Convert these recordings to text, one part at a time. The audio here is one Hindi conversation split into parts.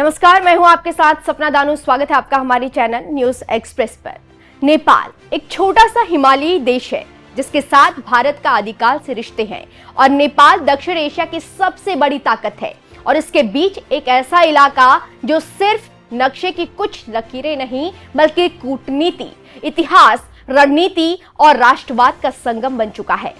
नमस्कार, मैं हूं आपके साथ सपना दानू। स्वागत है आपका हमारी चैनल न्यूज एक्सप्रेस पर। नेपाल एक छोटा सा हिमालयी देश है जिसके साथ भारत का आदिकाल से रिश्ते हैं और नेपाल दक्षिण एशिया की सबसे बड़ी ताकत है। और इसके बीच एक ऐसा इलाका जो सिर्फ नक्शे की कुछ लकीरें नहीं बल्कि कूटनीति, इतिहास, रणनीति और राष्ट्रवाद का संगम बन चुका है।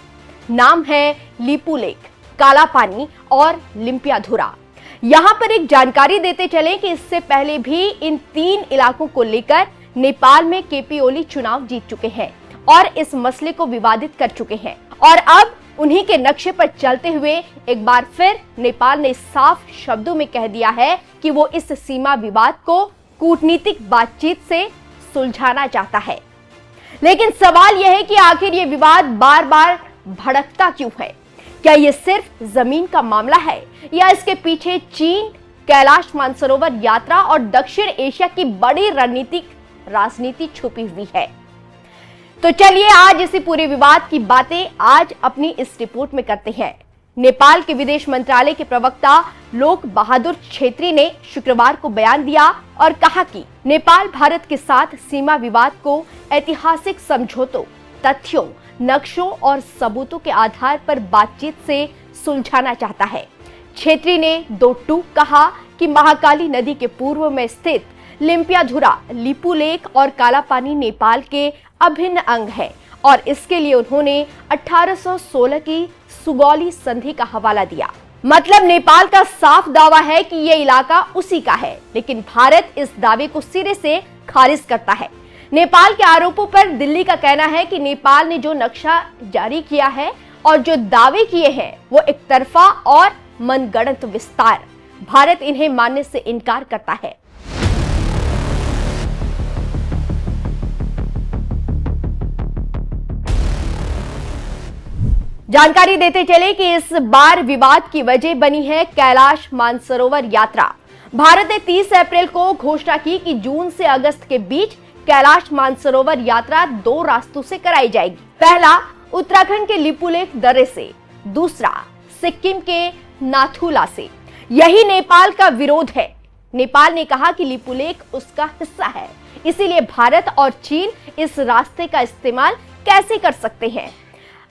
नाम है लिपुलेख, काला पानी और लिम्पियाधुरा। यहाँ पर एक जानकारी देते चलें कि इससे पहले भी इन तीन इलाकों को लेकर नेपाल में केपी ओली चुनाव जीत चुके हैं और इस मसले को विवादित कर चुके हैं। और अब उन्हीं के नक्शे पर चलते हुए एक बार फिर नेपाल ने साफ शब्दों में कह दिया है कि वो इस सीमा विवाद को कूटनीतिक बातचीत से सुलझाना चाहता है। लेकिन सवाल यह है कि आखिर ये विवाद बार बार भड़कता क्यों है? क्या ये सिर्फ जमीन का मामला है या इसके पीछे चीन, कैलाश मानसरोवर यात्रा और दक्षिण एशिया की बड़ी राजनीति छुपी हुई है? तो चलिए आज इसी पूरे विवाद की बातें आज अपनी इस रिपोर्ट में करते हैं। नेपाल के विदेश मंत्रालय के प्रवक्ता लोक बहादुर छेत्री ने शुक्रवार को बयान दिया और कहा कि नेपाल भारत के साथ सीमा विवाद को ऐतिहासिक समझौतों, तथ्यों, नक्शों और सबूतों के आधार पर बातचीत से सुलझाना चाहता है। छेत्री ने दो टूक कहा कि महाकाली नदी के पूर्व में स्थित लिम्पियाधुरा, लिपुलेख और काला पानी नेपाल के अभिन्न अंग है और इसके लिए उन्होंने 1816 की सुगौली संधि का हवाला दिया। मतलब नेपाल का साफ दावा है कि यह इलाका उसी का है, लेकिन भारत इस दावे को सिरे से खारिज करता है। नेपाल के आरोपों पर दिल्ली का कहना है कि नेपाल ने जो नक्शा जारी किया है और जो दावे किए हैं वो एक तरफा और मनगढ़ंत विस्तार। भारत इन्हें मानने से इनकार करता है। जानकारी देते चले कि इस बार विवाद की वजह बनी है कैलाश मानसरोवर यात्रा। भारत ने 30 अप्रैल को घोषणा की कि जून से अगस्त के बीच कैलाश मानसरोवर यात्रा दो रास्तों से कराई जाएगी। पहला उत्तराखंड के लिपुलेख दर्रे से, दूसरा सिक्किम के नाथुला से। यही नेपाल का विरोध है। नेपाल ने कहा कि लिपुलेख उसका हिस्सा है, इसीलिए भारत और चीन इस रास्ते का इस्तेमाल कैसे कर सकते हैं।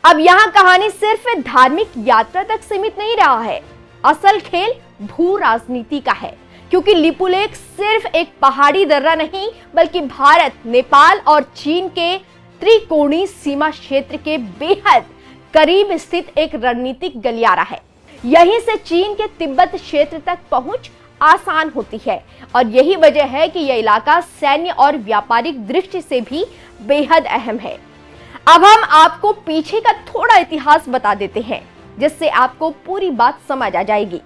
अब यहाँ कहानी सिर्फ धार्मिक यात्रा तक सीमित नहीं रहा है। असल खेल भू राजनीति का है, क्योंकि लिपुलेख सिर्फ एक पहाड़ी दर्रा नहीं बल्कि भारत, नेपाल और चीन के त्रिकोणीय सीमा क्षेत्र के बेहद करीब स्थित एक रणनीतिक गलियारा है। यहीं से चीन के तिब्बत क्षेत्र तक पहुंच आसान होती है और यही वजह है कि यह इलाका सैन्य और व्यापारिक दृष्टि से भी बेहद अहम है। अब हम आपको पीछे का थोड़ा इतिहास बता देते हैं जिससे आपको पूरी बात समझ आ जाएगी।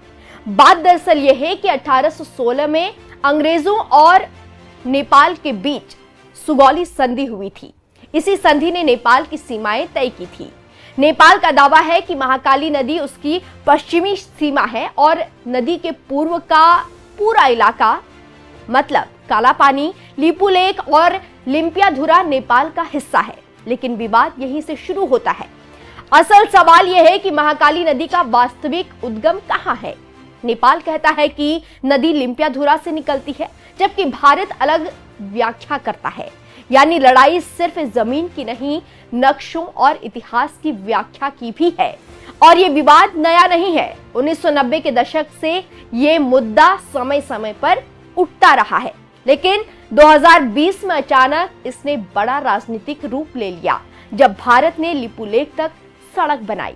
बात दरअसल यह है कि 1816 में अंग्रेजों और नेपाल के बीच सुगौली संधि हुई थी। इसी संधि ने नेपाल की सीमाएं तय की थी। नेपाल का दावा है कि महाकाली नदी उसकी पश्चिमी सीमा है और नदी के पूर्व का पूरा इलाका मतलब काला पानी, लिपुलेख और लिम्पियाधुरा नेपाल का हिस्सा है। लेकिन विवाद यहीं से शुरू होता है। असल सवाल यह है कि महाकाली नदी का वास्तविक उद्गम कहाँ है। नेपाल कहता है कि नदी लिम्पियाधुरा से निकलती है, जबकि भारत अलग व्याख्या करता है। यानी लड़ाई सिर्फ जमीन की नहीं, नक्शों और इतिहास की व्याख्या की भी है। और ये विवाद नया नहीं है। 1990 के दशक से ये मुद्दा समय समय पर उठता रहा है, लेकिन 2020 में अचानक इसने बड़ा राजनीतिक रूप ले लिया जब भारत ने लिपुलेख तक सड़क बनाई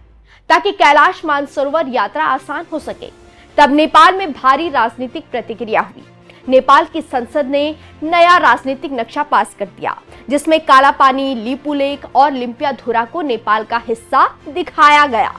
ताकि कैलाश मानसरोवर यात्रा आसान हो सके। तब नेपाल में भारी राजनीतिक प्रतिक्रिया हुई। नेपाल की संसद ने नया राजनीतिक नक्शा पास कर दिया जिसमें काला पानी, लिपुलेख और लिम्पियाधुरा को नेपाल का हिस्सा दिखाया गया।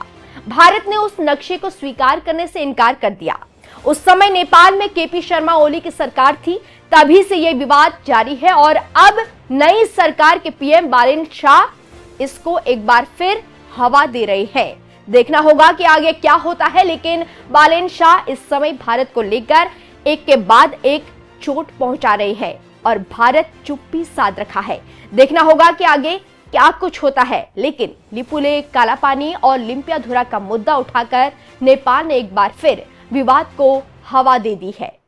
भारत ने उस नक्शे को स्वीकार करने से इनकार कर दिया। उस समय नेपाल में केपी शर्मा ओली की सरकार थी। तभी से यह विवाद जारी है और अब नई सरकार के पीएम बालेन शाह इसको एक बार फिर हवा दे रहे हैं। देखना होगा कि आगे क्या होता है, लेकिन बालेन शाह इस समय भारत को लेकर एक के बाद एक चोट पहुंचा रहे हैं और भारत चुप्पी साध रखा है। देखना होगा कि आगे क्या कुछ होता है। लेकिन लिपुलेख, काला पानी और लिम्पियाधुरा का मुद्दा उठाकर नेपाल ने एक बार फिर विवाद को हवा दे दी है।